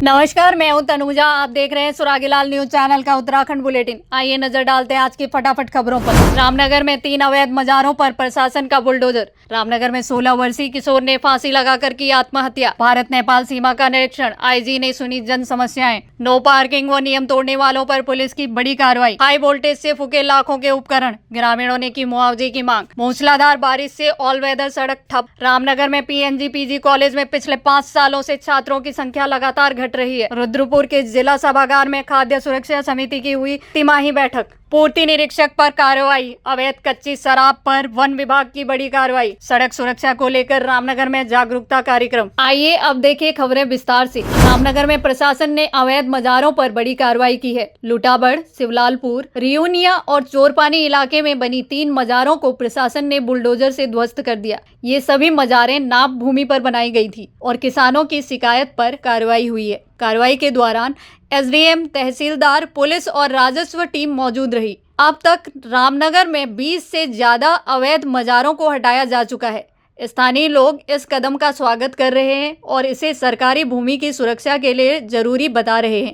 नमस्कार, मैं हूं तनुजा। आप देख रहे हैं सुरागीलाल न्यूज चैनल का उत्तराखंड बुलेटिन। आइए नजर डालते हैं आज की फटाफट खबरों पर। रामनगर में 3 अवैध मजारों पर प्रशासन का बुलडोजर। रामनगर में 16 वर्षीय किशोर ने फांसी लगाकर की आत्महत्या। भारत नेपाल सीमा का निरीक्षण, आईजी ने सुनी जन समस्याएं। नो पार्किंग व नियम तोड़ने वालों पर पुलिस की बड़ी कार्रवाई। हाई वोल्टेज से फूके लाखों के उपकरण, ग्रामीणों ने की मुआवजे की मांग। मूसलाधार बारिश से ऑल वेदर सड़क ठप। रामनगर में पीएनजी पीजी कॉलेज में पिछले 5 सालों से छात्रों की संख्या लगातार घट रही है। रुद्रपुर के जिला सभागार में खाद्य सुरक्षा समिति की हुई तिमाही बैठक। पूर्ति निरीक्षक पर कार्रवाई। अवैध कच्ची शराब पर वन विभाग की बड़ी कार्रवाई। सड़क सुरक्षा को लेकर रामनगर में जागरूकता कार्यक्रम। आइए अब देखिए खबरें विस्तार से। रामनगर में प्रशासन ने अवैध मजारों पर बड़ी कार्रवाई की है। लुटाबड़, शिवलालपुर, रियूनिया और चोरपानी इलाके में बनी 3 मजारों को प्रशासन ने बुलडोजर से ध्वस्त कर दिया। ये सभी मजारें नाप भूमि पर बनाई गई थी और किसानों की शिकायत पर कार्रवाई हुई है। कार्रवाई के दौरान एसडीएम, तहसीलदार, पुलिस और राजस्व टीम मौजूद रही। अब तक रामनगर में 20 से ज्यादा अवैध मजारों को हटाया जा चुका है। स्थानीय लोग इस कदम का स्वागत कर रहे हैं और इसे सरकारी भूमि की सुरक्षा के लिए जरूरी बता रहे हैं।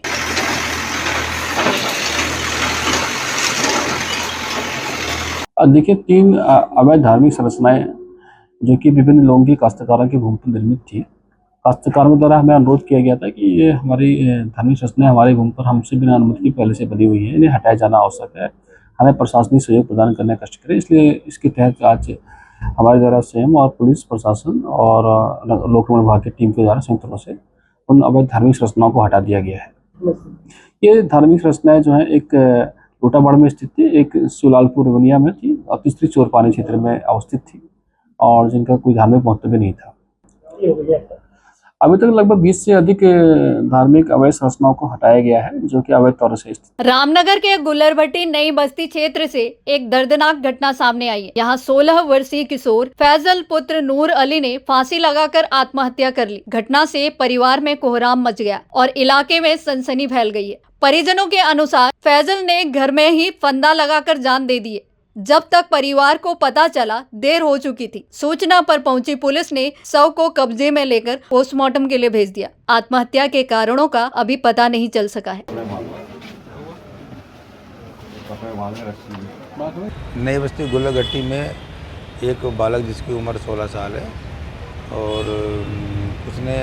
देखिए, 3 अवैध धार्मिक संरचनाएं जो कि विभिन्न लोगों की काश्तकारों की भूमि पर निर्मित थी। काश्तकारों द्वारा हमें अनुरोध किया गया था कि ये हमारी धार्मिक संरचनाएं हमारी भूमि पर हमसे बिना अनुमति के पहले से बनी हुई है, इन्हें हटाया जाना आवश्यक है। हमें प्रशासनिक सहयोग प्रदान करने का कष्ट करें। इसलिए इसके तहत आज हमारे द्वारा स्वयं और पुलिस प्रशासन और लोक निर्माण विभाग की टीम के द्वारा संयुक्त रूप से उन अवैध धार्मिक संरचनाओं को हटा दिया गया है। ये धार्मिक संरचनाएं जो है एक लुटाबड़ में स्थित थी, एक शिवलालपुर रिवनिया में थी और तीसरी चोरपानी क्षेत्र में अवस्थित थी और जिनका कोई धार्मिक महत्व भी नहीं था। अभी तक लगभग 20 से अधिक धार्मिक अवैध संरचनाओं को हटाया गया है जो कि अवैध तौर से स्थित। रामनगर के गुल्लरभट्टी नई बस्ती क्षेत्र से एक दर्दनाक घटना सामने आई है। यहाँ 16 वर्षीय किशोर फैजल पुत्र नूर अली ने फांसी लगाकर आत्महत्या कर ली। घटना से परिवार में कोहराम मच गया और इलाके में सनसनी फैल गई है। परिजनों के अनुसार फैजल ने घर में ही फंदा लगाकर जान दे दी। जब तक परिवार को पता चला, देर हो चुकी थी। सूचना पर पहुंची पुलिस ने शव को कब्जे में लेकर पोस्टमार्टम के लिए भेज दिया। आत्महत्या के कारणों का अभी पता नहीं चल सका है। नई बस्ती गुल्लरघट्टी में एक बालक जिसकी उम्र 16 साल है और उसने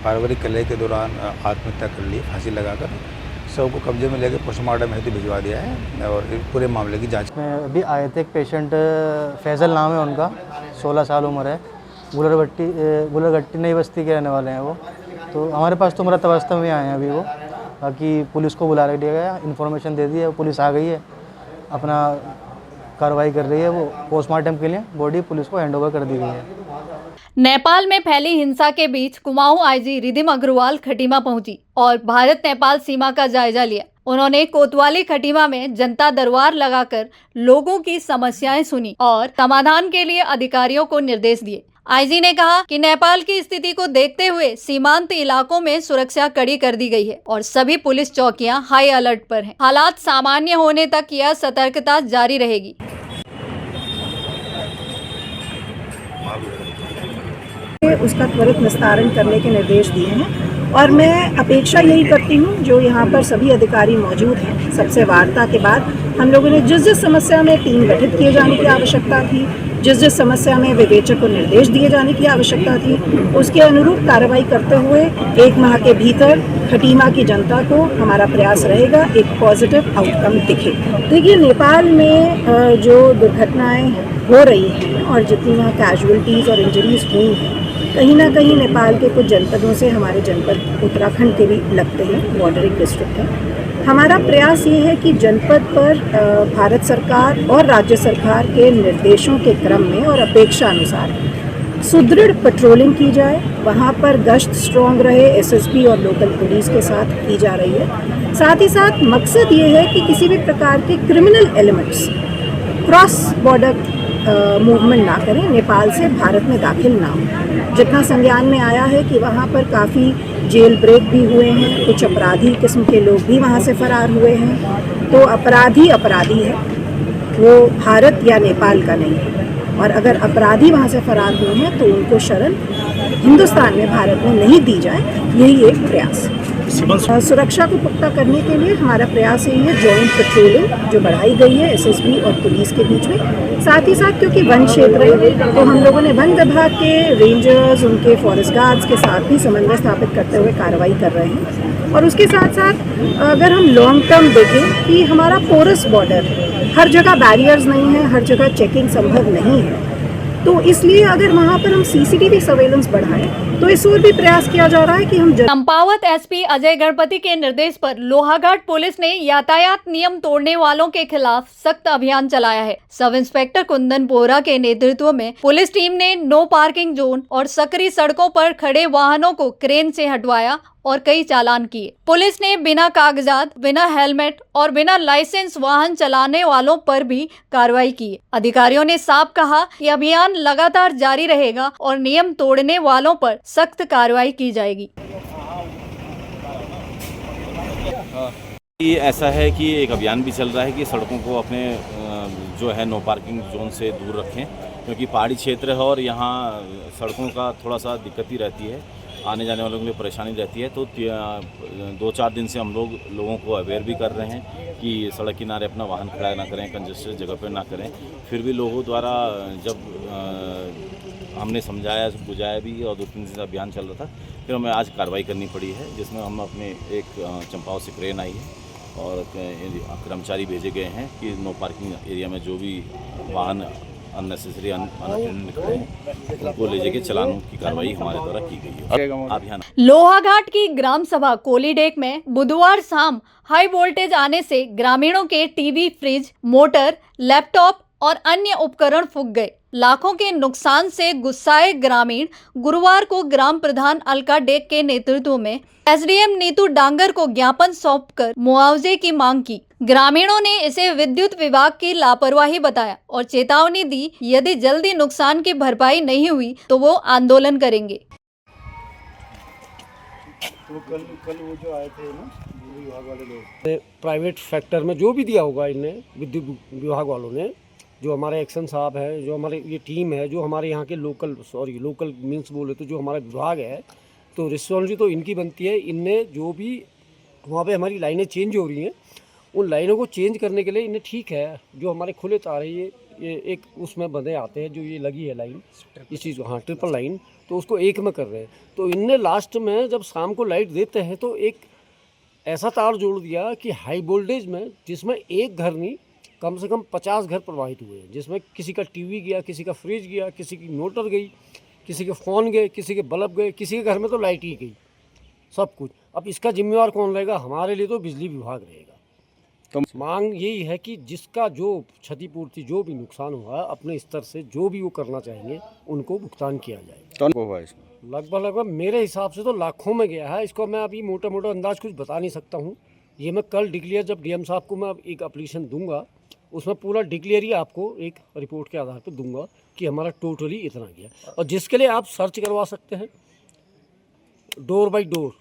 पारिवारिक कलह के दौरान आत्महत्या कर ली, फांसी लगाकर। शव को कब्जे में लेकर पोस्टमार्टम हेतु भिजवा दिया है और पूरे मामले की जांच में अभी आए थे। एक पेशेंट फैजल नाम है उनका, 16 साल उम्र है। गुल्लरघट्टी नई बस्ती के रहने वाले हैं वो। तो हमारे पास तो मृत अवस्था में आए हैं अभी वो। बाकी पुलिस को बुला दिया गया, इन्फॉर्मेशन दे दी है, पुलिस आ गई है, अपना कार्रवाई कर रही है। वो पोस्टमार्टम के लिए बॉडी पुलिस को हैंडओवर कर दी गई है। नेपाल में फैली हिंसा के बीच कुमाऊं आईजी रिधिम अग्रवाल खटीमा पहुंची और भारत नेपाल सीमा का जायजा लिया। उन्होंने कोतवाली खटीमा में जनता दरबार लगाकर लोगों की समस्याएं सुनी और समाधान के लिए अधिकारियों को निर्देश दिए। आईजी ने कहा कि नेपाल की स्थिति को देखते हुए सीमांत इलाकों में सुरक्षा कड़ी कर दी गई है और सभी पुलिस चौकियां हाई अलर्ट पर हैं। हालात सामान्य होने तक यह सतर्कता जारी रहेगी। उसका त्वरित निस्तारण करने के निर्देश दिए हैं और मैं अपेक्षा यही करती हूँ जो यहाँ पर सभी अधिकारी मौजूद हैं। सबसे वार्ता के बाद हम लोगों ने जिस समस्या में टीम गठित किए जाने की आवश्यकता थी, जिस समस्या में विवेचक को निर्देश दिए जाने की आवश्यकता थी, उसके अनुरूप कार्रवाई करते हुए 1 माह के भीतर खटीमा की जनता को हमारा प्रयास रहेगा एक पॉजिटिव आउटकम दिखे। देखिए, नेपाल में जो दुर्घटनाएं हो रही हैं और जितनी वहाँ कैजुअलिटीज़ और इंजरीज हुई हैं, कहीं ना कहीं नेपाल के कुछ जनपदों से हमारे जनपद उत्तराखंड के भी लगते हैं, बॉर्डरिंग डिस्ट्रिक्ट है। हमारा प्रयास ये है कि जनपद पर भारत सरकार और राज्य सरकार के निर्देशों के क्रम में और अपेक्षा अनुसार सुदृढ़ पेट्रोलिंग की जाए। वहाँ पर गश्त स्ट्रॉन्ग रहे, एसएसपी और लोकल पुलिस के साथ की जा रही है। साथ ही साथ मकसद ये है कि किसी भी प्रकार के criminal elements cross border movement ना करें, नेपाल से भारत में दाखिल ना हो। जितना संज्ञान में आया है कि वहाँ पर काफ़ी जेल ब्रेक भी हुए हैं, कुछ अपराधी किस्म के लोग भी वहाँ से फरार हुए हैं। तो अपराधी है, वो भारत या नेपाल का नहीं है। और अगर अपराधी वहाँ से फरार हुए हैं तो उनको शरण हिंदुस्तान में, भारत में नहीं दी जाए, यही एक प्रयास है। सुरक्षा को पुख्ता करने के लिए हमारा प्रयास यही है, जॉइंट पेट्रोलिंग जो बढ़ाई गई है एसएसबी और पुलिस के बीच में। साथ ही साथ क्योंकि वन क्षेत्र है तो हम लोगों ने वन विभाग के रेंजर्स, उनके फॉरेस्ट गार्ड्स के साथ भी समन्वय स्थापित करते हुए कार्रवाई कर रहे हैं। और उसके साथ साथ अगर हम लॉन्ग टर्म देखें कि हमारा पोरस बॉर्डर है, हर जगह बैरियर्स नहीं है, हर जगह चेकिंग संभव नहीं है, तो इसलिए अगर वहाँ पर हम सीसीटीवी सर्वेलेंस बढ़ाएं तो इस ओर भी प्रयास किया जा रहा है कि हम चंपावत एसपी अजय गणपति के निर्देश पर लोहाघाट पुलिस ने यातायात नियम तोड़ने वालों के खिलाफ सख्त अभियान चलाया है। सब इंस्पेक्टर कुंदन बोरा के नेतृत्व में पुलिस टीम ने नो पार्किंग जोन और सकरी सड़कों पर खड़े वाहनों को क्रेन से हटवाया और कई चालान किए। पुलिस ने बिना कागजात, बिना हेलमेट और बिना लाइसेंस वाहन चलाने वालों पर भी कार्रवाई की। अधिकारियों ने साफ कहा कि अभियान लगातार जारी रहेगा और नियम तोड़ने वालों पर सख्त कार्रवाई की जाएगी। ये ऐसा है कि एक अभियान भी चल रहा है कि सड़कों को अपने जो है नो पार्किंग जोन से दूर रखें, क्योंकि पहाड़ी क्षेत्र है और यहाँ सड़कों का थोड़ा सा दिक्कत ही रहती है, आने जाने वालों के लिए परेशानी रहती है। तो 2-4 दिन से हम लोगों को अवेयर भी कर रहे हैं कि सड़क किनारे अपना वाहन खड़ा ना करें, कंजेस्टेड जगह पर ना करें। फिर भी लोगों द्वारा जब हमने समझाया, बुझाया भी और 2-3 दिन से अभियान चल रहा था, फिर हमें आज कार्रवाई करनी पड़ी है, जिसमें हम अपने एक चंपावत से क्रेन आई है और कर्मचारी भेजे गए हैं कि नो पार्किंग एरिया में जो भी वाहन अननेसेसरी अनअटेंडेड खड़े हैं उनको ले जाके चालानों की कार्रवाई हमारे द्वारा की गई है। अभियान लोहाघाट की ग्राम सभा कोलीडेक में बुधवार शाम हाई वोल्टेज आने से ग्रामीणों के टीवी, फ्रिज, मोटर, लैपटॉप और अन्य उपकरण फूंक गए। लाखों के नुकसान से गुस्साए ग्रामीण गुरुवार को ग्राम प्रधान अलका डेक के नेतृत्व में एसडीएम नीतू डांगर को ज्ञापन सौंपकर मुआवजे की मांग की। ग्रामीणों ने इसे विद्युत विभाग की लापरवाही बताया और चेतावनी दी, यदि जल्दी नुकसान की भरपाई नहीं हुई तो वो आंदोलन करेंगे। तो कल वो जो आए थे ना विभाग वाले लोग, प्राइवेट सेक्टर में जो भी दिया होगा इनने, विद्युत विभाग वालों ने, जो हमारे एक्शन साहब है, जो हमारे ये टीम है, जो हमारे यहाँ के लोकल मीन्स बोले तो जो हमारा विभाग है, तो रिस्पॉन्सिबिलिटी तो इनकी बनती है। इनने जो भी वहाँ पे हमारी लाइनें चेंज हो रही हैं, उन लाइनों को चेंज करने के लिए इन्हें, ठीक है, जो हमारे खुले तार है ये एक उसमें बंधे आते हैं, जो ये लगी है लाइन इस चीज़ को, हाँ ट्रिपल लाइन, तो उसको एक में कर रहे हैं। तो इनने लास्ट में जब शाम को लाइट देते हैं तो एक ऐसा तार जोड़ दिया कि हाई वोल्टेज में, जिसमें एक घर नहीं कम से कम 50 घर प्रभावित हुए हैं, जिसमें किसी का टीवी गया, किसी का फ्रिज गया, किसी की मोटर गई, किसी के फ़ोन गए, किसी के बल्ब गए, किसी के घर में तो लाइट ही गई, सब कुछ। अब इसका जिम्मेवार कौन रहेगा? हमारे लिए तो बिजली विभाग रहेगा। तो मांग यही है कि जिसका जो क्षतिपूर्ति, जो भी नुकसान हुआ, अपने स्तर से जो भी वो करना चाहेंगे उनको भुगतान किया जाए। तो हुआ इसमें लगभग मेरे हिसाब से तो लाखों में गया है। इसको मैं अभी मोटा मोटा अंदाज कुछ बता नहीं सकता हूँ। ये मैं कल डिक्लेयर, जब डीएम साहब को मैं एक एप्लीकेशन दूंगा, उसमें पूरा डिक्लेयर ही आपको एक रिपोर्ट के आधार पर दूंगा कि हमारा टोटली इतना गया। और जिसके लिए आप सर्च करवा सकते हैं, डोर बाई डोर,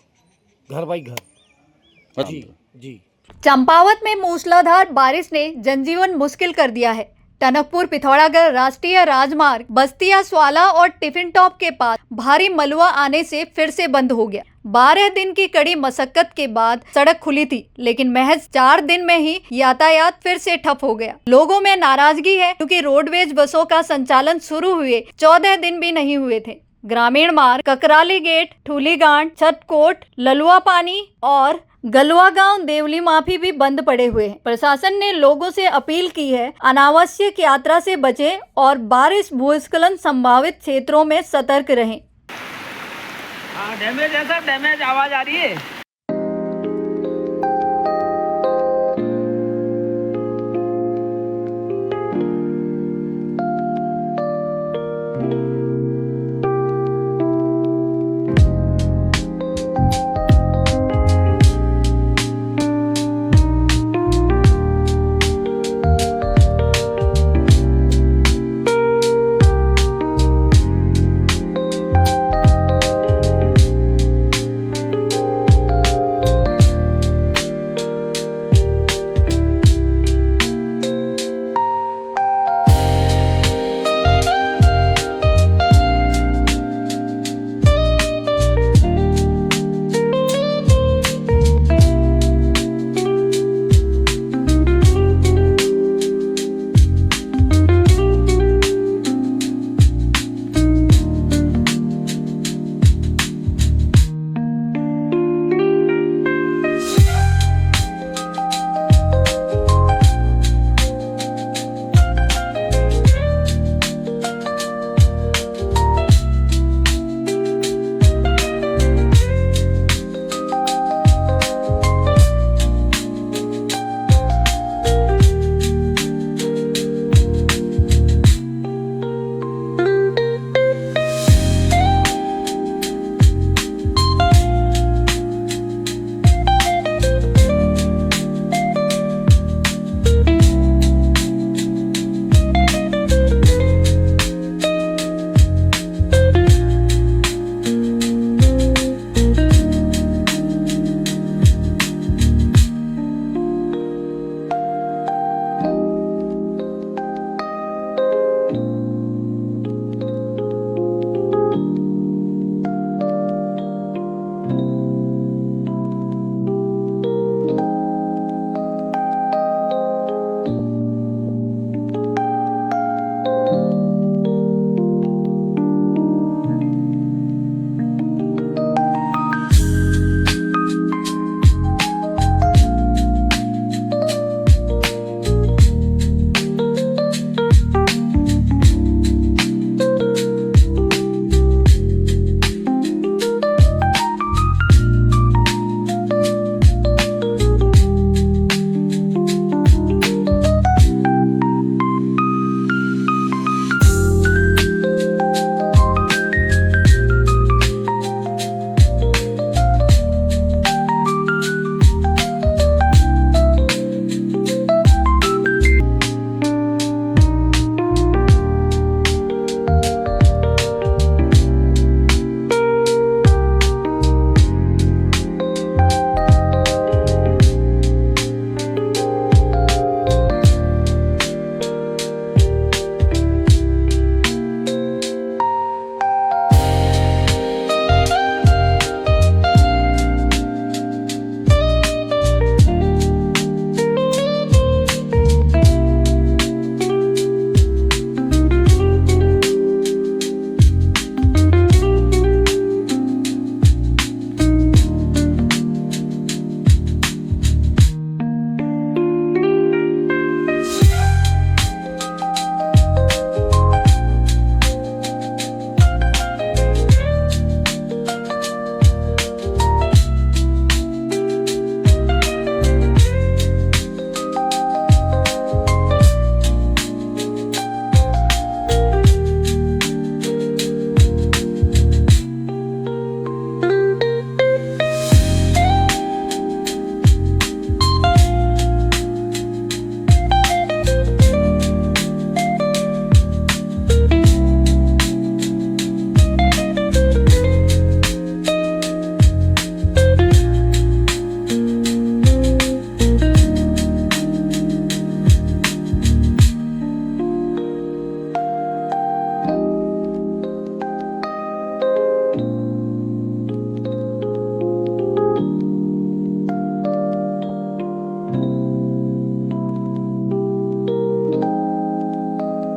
घर बाई घर। जी जी। चंपावत में मूसलाधार बारिश ने जनजीवन मुश्किल कर दिया है। टनकपुर पिथौरागढ़ राष्ट्रीय राजमार्ग बस्तिया स्वाला और टिफिन टॉप के पास भारी मलबा आने से फिर से बंद हो गया। 12 दिन की कड़ी मशक्कत के बाद सड़क खुली थी, लेकिन महज 4 दिन में ही यातायात फिर से ठप हो गया। लोगों में नाराजगी है क्योंकि रोडवेज बसों का संचालन शुरू हुए 14 दिन भी नहीं हुए थे। ग्रामीण मार्ग ककराली गेट, ठूलीगांठ, छतकोट, ललुआ पानी और गलवा गांव देवली माफी भी बंद पड़े हुए हैं। प्रशासन ने लोगों से अपील की है, अनावश्यक यात्रा से बचें और बारिश भूस्खलन संभावित क्षेत्रों में सतर्क रहें। डैमेज है सर, डैमेज आवाज आ रही है।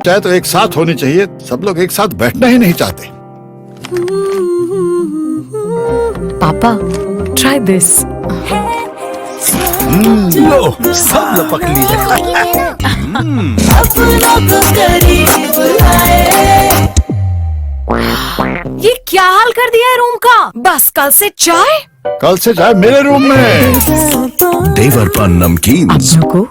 चाय तो एक साथ होनी चाहिए, सब लोग एक साथ बैठना ही नहीं चाहते। पापा, try this. लो, सब लपक लिए। ये क्या हाल कर दिया है रूम का? बस कल से चाय। कल से चाय मेरे रूम में। देवर पान नमकीन। अपनों को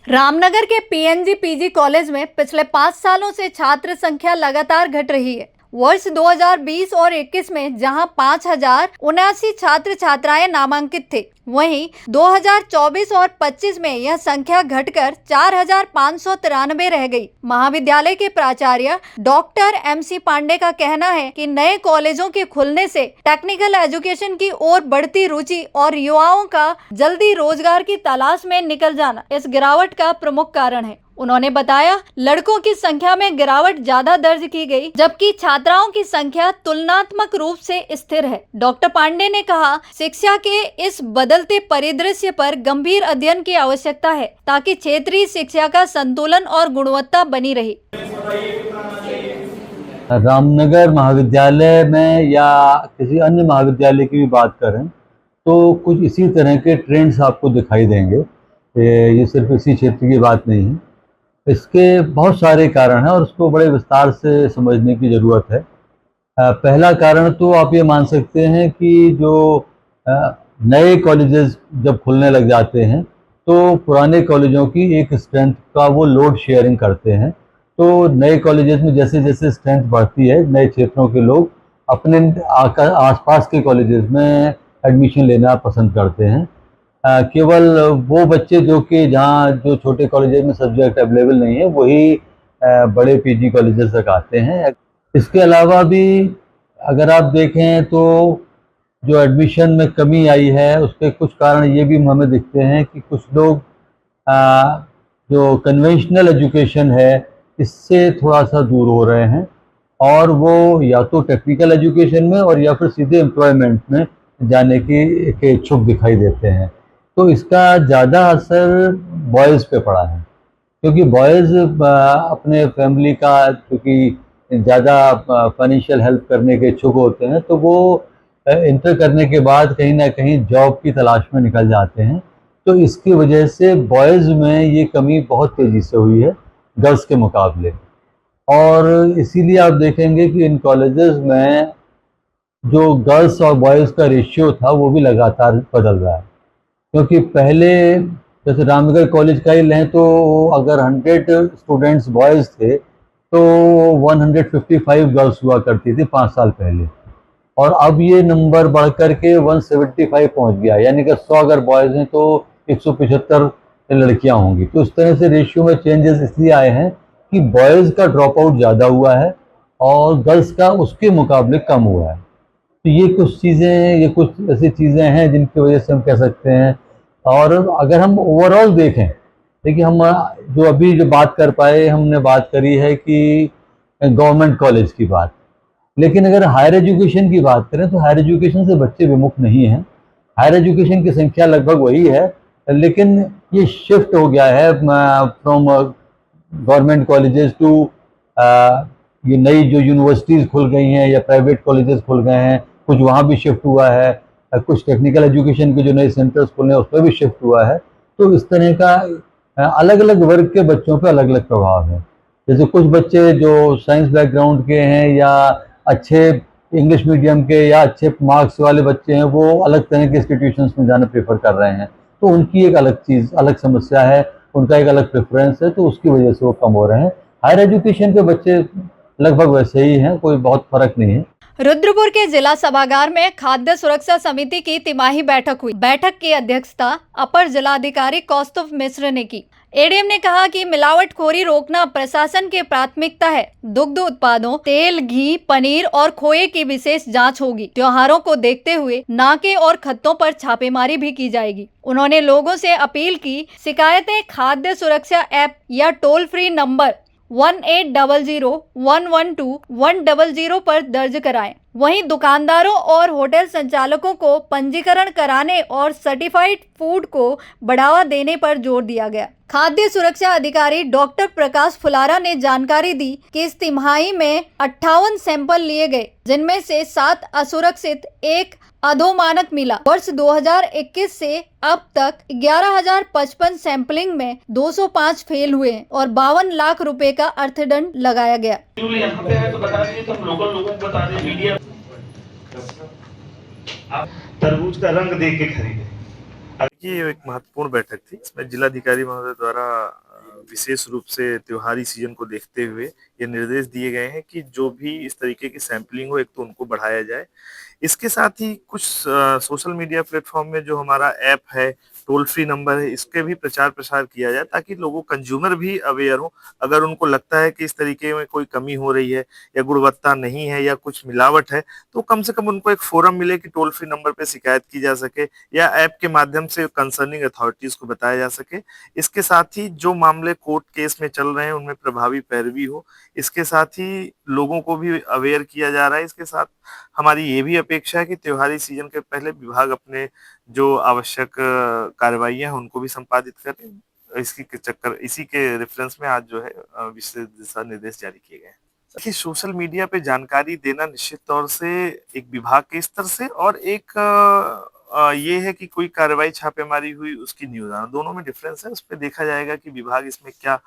रामनगर के पीएनजी पीजी कॉलेज में पिछले 5 सालों से छात्र संख्या लगातार घट रही है। वर्ष 2020 और 21 में जहां 5,079 छात्र छात्राएं नामांकित थे, वहीं 2024 और 25 में यह संख्या घटकर 4,593 रह गई। महाविद्यालय के प्राचार्य डॉक्टर MC पांडे का कहना है कि नए कॉलेजों के खुलने से टेक्निकल एजुकेशन की ओर बढ़ती रुचि और युवाओं का जल्दी रोजगार की तलाश में निकल जाना इस गिरावट का प्रमुख कारण है। उन्होंने बताया, लड़कों की संख्या में गिरावट ज्यादा दर्ज की गई, जबकि छात्राओं की संख्या तुलनात्मक रूप से स्थिर है। डॉक्टर पांडे ने कहा, शिक्षा के इस बदलते परिदृश्य पर गंभीर अध्ययन की आवश्यकता है ताकि क्षेत्रीय शिक्षा का संतुलन और गुणवत्ता बनी रहे। रामनगर महाविद्यालय में या किसी अन्य महाविद्यालय की भी बात करें तो कुछ इसी तरह के ट्रेंड्स आपको दिखाई देंगे। ये सिर्फ इसी क्षेत्र की बात नहीं है, इसके बहुत सारे कारण हैं और उसको बड़े विस्तार से समझने की ज़रूरत है। पहला कारण तो आप ये मान सकते हैं कि जो नए कॉलेजेस जब खुलने लग जाते हैं तो पुराने कॉलेजों की एक स्ट्रेंथ का वो लोड शेयरिंग करते हैं। तो नए कॉलेजेस में जैसे जैसे स्ट्रेंथ बढ़ती है, नए क्षेत्रों के लोग अपने आसपास के कॉलेजेस में एडमिशन लेना पसंद करते हैं। केवल वो बच्चे जो कि जहाँ जो छोटे कॉलेजेस में सब्जेक्ट अवेलेबल नहीं है वही बड़े पीजी कॉलेजेस तक आते हैं। इसके अलावा भी अगर आप देखें तो जो एडमिशन में कमी आई है उसके कुछ कारण ये भी हमें दिखते हैं कि कुछ लोग जो कन्वेंशनल एजुकेशन है इससे थोड़ा सा दूर हो रहे हैं और वो या तो टेक्निकल एजुकेशन में और या फिर सीधे एम्प्लॉयमेंट में जाने के इच्छुक दिखाई देते हैं। तो इसका ज़्यादा असर बॉयज़ पे पड़ा है, क्योंकि बॉयज़ अपने फैमिली का क्योंकि ज़्यादा फाइनेंशियल हेल्प करने के इच्छुक होते हैं तो वो इंटर करने के बाद कहीं ना कहीं जॉब की तलाश में निकल जाते हैं। तो इसकी वजह से बॉयज़ में ये कमी बहुत तेज़ी से हुई है गर्ल्स के मुकाबले, और इसीलिए आप देखेंगे कि इन कॉलेजेस में जो गर्ल्स और बॉयज़ का रेशियो था वो भी लगातार बदल रहा है। क्योंकि पहले जैसे रामनगर कॉलेज का ही लें तो अगर 100 स्टूडेंट्स बॉयज़ थे तो 155 गर्ल्स हुआ करती थी 5 साल पहले, और अब ये नंबर बढ़कर के 175 पहुंच गया, यानी कि 100 अगर बॉयज़ हैं तो 175 लड़कियां होंगी। तो इस तरह से रेशियो में चेंजेस इसलिए आए हैं कि बॉयज़ का ड्रॉप आउट ज़्यादा हुआ है और गर्ल्स का उसके मुकाबले कम हुआ है। तो ये कुछ चीज़ें, ये कुछ ऐसी चीज़ें हैं जिनकी वजह से हम कह सकते हैं। और अगर हम ओवरऑल देखें, देखिए हम जो अभी जो बात कर पाए, हमने बात करी है कि गवर्नमेंट कॉलेज की बात, लेकिन अगर हायर एजुकेशन की बात करें तो हायर एजुकेशन से बच्चे विमुख नहीं हैं। हायर एजुकेशन की संख्या लगभग वही है, लेकिन ये शिफ्ट हो गया है फ्रॉम गवर्नमेंट कॉलेजेस टू ये नई जो यूनिवर्सिटीज़ खुल गई हैं या प्राइवेट कॉलेजेस खुल गए हैं, कुछ वहाँ भी शिफ्ट हुआ है, कुछ टेक्निकल एजुकेशन के जो नए सेंटर्स खुले हैं उसमें भी शिफ्ट हुआ है। तो इस तरह का अलग अलग वर्ग के बच्चों पे अलग अलग प्रभाव है। जैसे कुछ बच्चे जो साइंस बैकग्राउंड के हैं या अच्छे इंग्लिश मीडियम के या अच्छे मार्क्स वाले बच्चे हैं, वो अलग तरह के इंस्टीट्यूशंस में जाना प्रेफर कर रहे हैं। तो उनकी एक अलग चीज़, अलग समस्या है, उनका एक अलग प्रेफरेंस है, तो उसकी वजह से वो कम हो रहे हैं। हायर एजुकेशन के बच्चे लगभग वैसे ही हैं, कोई बहुत फर्क नहीं है। रुद्रपुर के जिला सभागार में खाद्य सुरक्षा समिति की तिमाही बैठक हुई। बैठक की अध्यक्षता अपर जिलाधिकारी कौस्तुभ मिश्र ने की। एडीएम ने कहा कि मिलावटखोरी रोकना प्रशासन की प्राथमिकता है। दुग्ध उत्पादों, तेल, घी, पनीर और खोए की विशेष जांच होगी। त्योहारों को देखते हुए नाके और खत्तों पर छापेमारी भी की जाएगी। उन्होंने लोगों से अपील की, शिकायतें खाद्य सुरक्षा ऐप या टोल फ्री नंबर 1800-112-100 पर दर्ज कराएं। वहीं दुकानदारों और होटल संचालकों को पंजीकरण कराने और सर्टिफाइड फूड को बढ़ावा देने पर जोर दिया गया। खाद्य सुरक्षा अधिकारी डॉक्टर प्रकाश फुलारा ने जानकारी दी कि इस तिमाही में 58 सैंपल लिए गए, जिनमें से 7 असुरक्षित, 1 अधोमानक मिला। वर्ष 2021 से अब तक 11,055 सैंपलिंग में 205 फेल हुए और 52 लाख रुपए का अर्थदंड लगाया गया। यहाँ पे है तो बता दीजिए, तो हम लोकल लोगों को बता दें, मीडिया। तरबूज का रंग देख के खरीदे। ये एक महत्वपूर्ण बैठक थी। इसमें जिलाधिकारी महोदय द्वारा विशेष रूप से त्योहारी सीजन को देखते हुए ये निर्देश दिए गए हैं कि जो भी इस तरीके की सैंपलिंग हो, एक तो उनको बढ़ाया जाए। इसके साथ ही कुछ सोशल मीडिया प्लेटफॉर्म में जो हमारा ऐप है, टोल फ्री नंबर है, इसके भी प्रचार प्रसार किया जाए ताकि लोगों, कंज्यूमर भी अवेयर हो। अगर उनको लगता है कि इस तरीके में कोई कमी हो रही है या गुणवत्ता नहीं है या कुछ मिलावट है, तो कम से कम उनको एक फोरम मिले कि टोल फ्री नंबर पे शिकायत की जा सके या ऐप के माध्यम से कंसर्निंग अथॉरिटीज को बताया जा सके। इसके साथ ही जो मामले कोर्ट केस में चल रहे हैं उनमें प्रभावी पैरवी हो। इसके साथ ही लोगों को भी अवेयर किया जा रहा है। इसके साथ हमारी ये भी अपेक्षा है कि त्योहारी सीजन के पहले विभाग अपने जो आवश्यक कार्रवाइयां हैं उनको भी संपादित करें। इसी के रेफरेंस में आज जो है विशेष दिशा निर्देश जारी किए गए हैं। देखिए, सोशल मीडिया पे जानकारी देना निश्चित तौर से एक विभाग के स्तर से, और एक ये है कि कोई कार्रवाई, छापेमारी हुई, उसकी न्यूज आना, दोनों में डिफरेंस है। उस पर देखा जाएगा कि विभाग इसमें क्या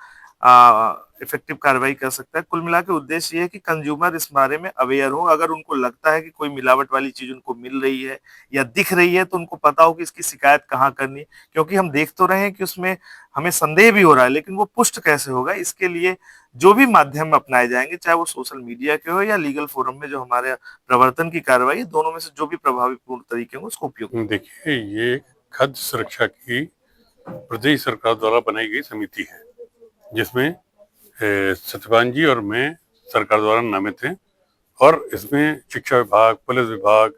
इफेक्टिव कार्रवाई कर सकता है। कुल मिला के उद्देश्य ये है कि कंज्यूमर इस बारे में अवेयर हो। अगर उनको लगता है कि कोई मिलावट वाली चीज उनको मिल रही है या दिख रही है, तो उनको पता हो कि इसकी शिकायत कहाँ करनी है। क्योंकि हम देख तो रहे हैं कि उसमें हमें संदेह भी हो रहा है, लेकिन वो पुष्ट कैसे होगा, इसके लिए जो भी माध्यम अपनाए जाएंगे, चाहे वो सोशल मीडिया के हो या लीगल फोरम में जो हमारे प्रवर्तन की कार्रवाई, दोनों में से जो भी प्रभावीपूर्ण तरीके होंगे उसको उपयोग। देखिए, ये खाद्य सुरक्षा की प्रदेश सरकार द्वारा बनाई गई समिति है, जिसमें सत्यपाल जी और मैं सरकार द्वारा नामित हैं, और इसमें शिक्षा विभाग, पुलिस विभाग,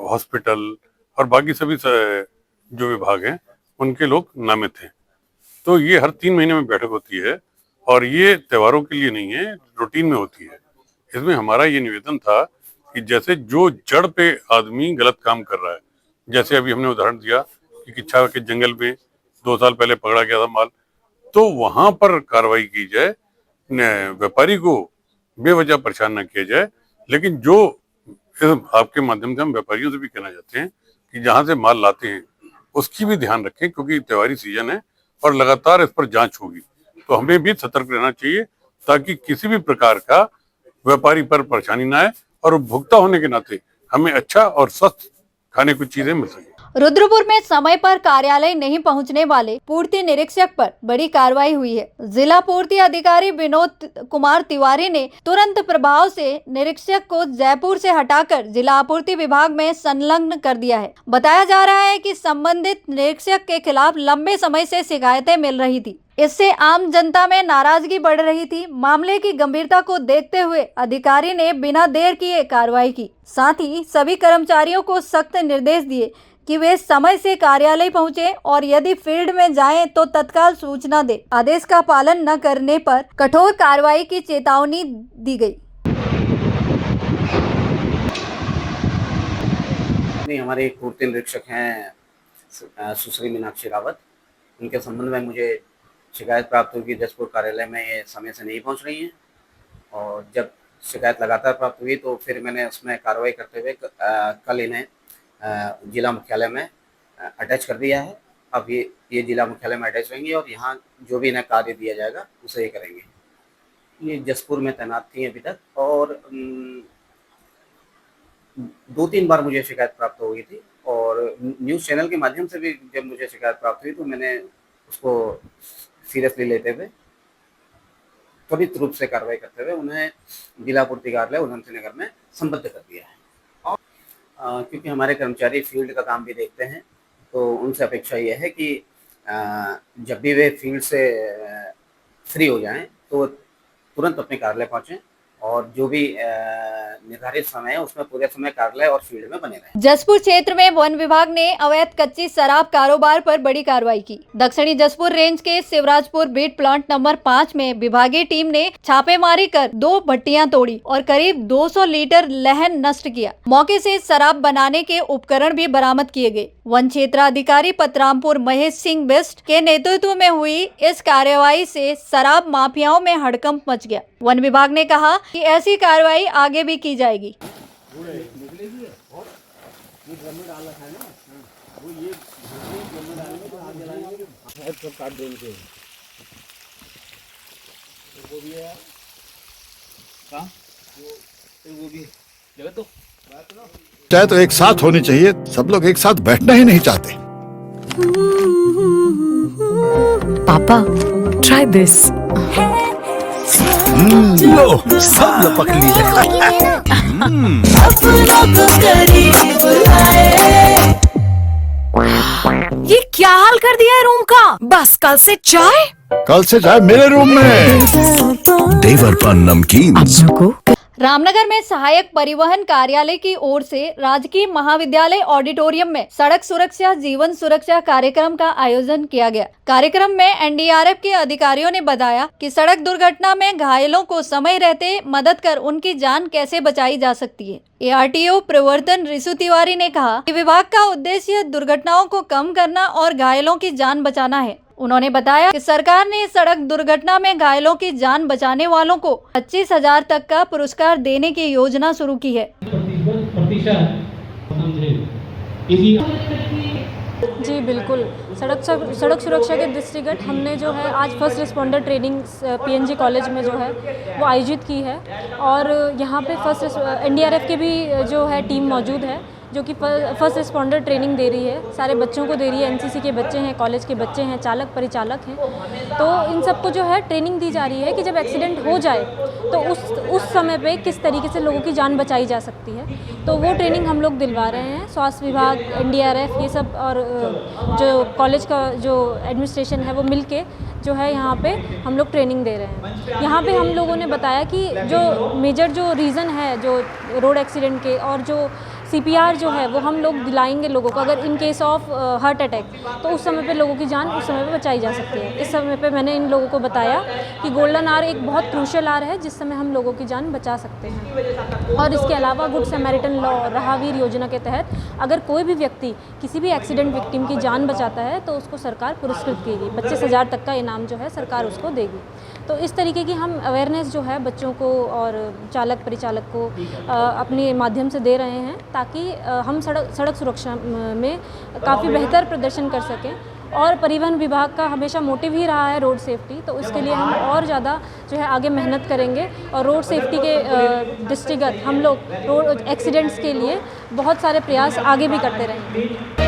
हॉस्पिटल और बाकी सभी जो विभाग हैं उनके लोग नामित हैं। तो ये हर 3 महीने में बैठक होती है, और ये त्योहारों के लिए नहीं है, रूटीन में होती है। इसमें हमारा ये निवेदन था कि जैसे जो जड़ पे आदमी गलत काम कर रहा है, जैसे अभी हमने उदाहरण दिया कि किच्छा के जंगल में 2 साल पहले पकड़ा गया था माल, तो वहां पर कार्रवाई की जाए, व्यापारी को बेवजह परेशान न किया जाए। लेकिन जो आपके माध्यम से हम व्यापारियों से भी कहना चाहते हैं कि जहां से माल लाते हैं उसकी भी ध्यान रखें, क्योंकि त्योहारी सीजन है और लगातार इस पर जांच होगी। तो हमें भी सतर्क रहना चाहिए ताकि किसी भी प्रकार का व्यापारी पर परेशानी ना आए, और उपभोक्ता होने के नाते हमें अच्छा और स्वस्थ खाने की चीजें मिल सके। रुद्रपुर में समय पर कार्यालय नहीं पहुंचने वाले पूर्ति निरीक्षक पर बड़ी कार्रवाई हुई है। जिला पूर्ति अधिकारी विनोद कुमार तिवारी ने तुरंत प्रभाव से निरीक्षक को जयपुर से हटाकर जिला आपूर्ति विभाग में संलग्न कर दिया है। बताया जा रहा है कि संबंधित निरीक्षक के खिलाफ लंबे समय से शिकायतें मिल रही थी। इससे आम जनता में नाराजगी बढ़ रही थी। मामले की गंभीरता को देखते हुए अधिकारी ने बिना देर किए कार्रवाई की। साथ ही सभी कर्मचारियों को सख्त निर्देश दिए कि वे समय से कार्यालय पहुंचे और यदि फील्ड में जाएं तो तत्काल सूचना दे। आदेश का पालन न करने पर कठोर कार्रवाई की चेतावनी दी गई। हमारे एक पूर्ति निरीक्षक हैं सुश्री मीनाक्षी रावत, उनके संबंध में मुझे शिकायत प्राप्त हुई कि जसपुर कार्यालय में ये समय से नहीं पहुंच रही हैं, और जब शिकायत लगातार प्राप्त हुई तो फिर मैंने उसमें कार्रवाई करते हुए कल इन्हें जिला मुख्यालय में अटैच कर दिया है। अब ये जिला मुख्यालय में अटैच रहेंगी और यहाँ जो भी इन्हें कार्य दिया जाएगा उसे ये करेंगे। ये जसपुर में तैनात थी अभी तक, और 2-3 बार मुझे शिकायत प्राप्त हो गई थी, और न्यूज़ चैनल के माध्यम से भी जब मुझे शिकायत प्राप्त हुई तो मैंने उसको सीरियसली लेते हुए त्वरित रूप से कार्रवाई करते हुए उन्हें जिला पूर्ति कार्यालय उधमसिंह नगर में संबद्ध कर दिया है। क्योंकि हमारे कर्मचारी फील्ड का काम भी देखते हैं, तो उनसे अपेक्षा यह है कि जब भी वे फील्ड से फ्री हो जाएं तो तुरंत अपने कार्यालय पहुंचें और जो भी निर्धारित समय है उसमें पूरे समय कार्यालय और फील्ड में बने रहें। जसपुर क्षेत्र में वन विभाग ने अवैध कच्ची शराब कारोबार पर बड़ी कार्रवाई की। दक्षिणी जसपुर रेंज के शिवराजपुर बीट प्लांट नंबर 5 में विभागीय टीम ने छापेमारी कर 2 भट्टियां तोड़ी और करीब 200 लीटर लहन नष्ट किया। मौके से शराब बनाने के उपकरण भी बरामद किए गए। वन क्षेत्राधिकारी पतरामपुर महेश सिंह बिस्ट के नेतृत्व में हुई इस कार्रवाई से शराब माफियाओं में हड़कंप मच गया। वन विभाग ने कहा कि ऐसी कार्रवाई आगे भी की जाएगी। चाहे तो एक साथ होनी चाहिए, सब लोग एक साथ बैठना ही नहीं चाहते। पापा ट्राई दिस। लो सब लपक लिए। ये क्या हाल कर दिया है रूम का? बस कल से चाय, कल से चाय मेरे रूम में। देवर पान नमकीन। रामनगर में सहायक परिवहन कार्यालय की ओर से राजकीय महाविद्यालय ऑडिटोरियम में सड़क सुरक्षा जीवन सुरक्षा कार्यक्रम का आयोजन किया गया। कार्यक्रम में एनडीआरएफ के अधिकारियों ने बताया कि सड़क दुर्घटना में घायलों को समय रहते मदद कर उनकी जान कैसे बचाई जा सकती है। एआरटीओ प्रवर्तन रिसु तिवारी ने कहा कि विभाग का उद्देश्य दुर्घटनाओं को कम करना और घायलों की जान बचाना है। उन्होंने बताया कि सरकार ने सड़क दुर्घटना में घायलों की जान बचाने वालों को 25,000 तक का पुरस्कार देने की योजना शुरू की है। जी बिल्कुल, सड़क सुरक्षा के दृष्टिगत हमने जो है आज first responder training PNG college में जो है वो आयोजित की है और यहाँ पे फर्स्ट एनडीआरएफ के भी जो है टीम मौजूद है जो कि फर्स्ट रिस्पॉन्डर ट्रेनिंग दे रही है, सारे बच्चों को दे रही है। एनसीसी के बच्चे हैं, कॉलेज के बच्चे हैं, चालक परिचालक हैं, तो इन सबको जो है ट्रेनिंग दी जा रही है कि जब एक्सीडेंट हो जाए तो उस समय पे किस तरीके से लोगों की जान बचाई जा सकती है। तो वो ट्रेनिंग हम लोग दिलवा रहे हैं। स्वास्थ्य विभाग, एनडीआरएफ ये सब और जो कॉलेज का जो एडमिनिस्ट्रेशन है वो मिल के जो है यहाँ पे हम लोग ट्रेनिंग दे रहे हैं। यहाँ पे हम लोगों ने बताया कि जो मेजर जो रीज़न है जो रोड एक्सीडेंट के और जो CPR जो है वो हम लोग दिलाएंगे लोगों को, अगर in case of heart attack तो उस समय पे लोगों की जान उस समय पे बचाई जा सकती है। इस समय पे मैंने इन लोगों को बताया कि गोल्डन आवर एक बहुत क्रूशियल आवर है जिस समय हम लोगों की जान बचा सकते हैं। और इसके अलावा गुड समैरिटन लॉ राहवीर योजना के तहत अगर कोई भी व्यक्ति किसी भी एक्सीडेंट विक्टिम की जान बचाता है तो उसको सरकार पुरस्कृत करेगी, 25,000 तक का इनाम जो है सरकार उसको देगी। तो इस तरीके की हम अवेयरनेस जो है बच्चों को और चालक परिचालक को अपने माध्यम से दे रहे हैं ताकि हम सड़क सुरक्षा में काफ़ी बेहतर प्रदर्शन कर सकें। और परिवहन विभाग का हमेशा मोटिव ही रहा है रोड सेफ्टी, तो उसके लिए हम और ज़्यादा जो है आगे मेहनत करेंगे और रोड सेफ्टी के दृष्टिगत हम लोग रोड एक्सीडेंट्स के लिए बहुत सारे प्रयास आगे भी करते रहेंगे।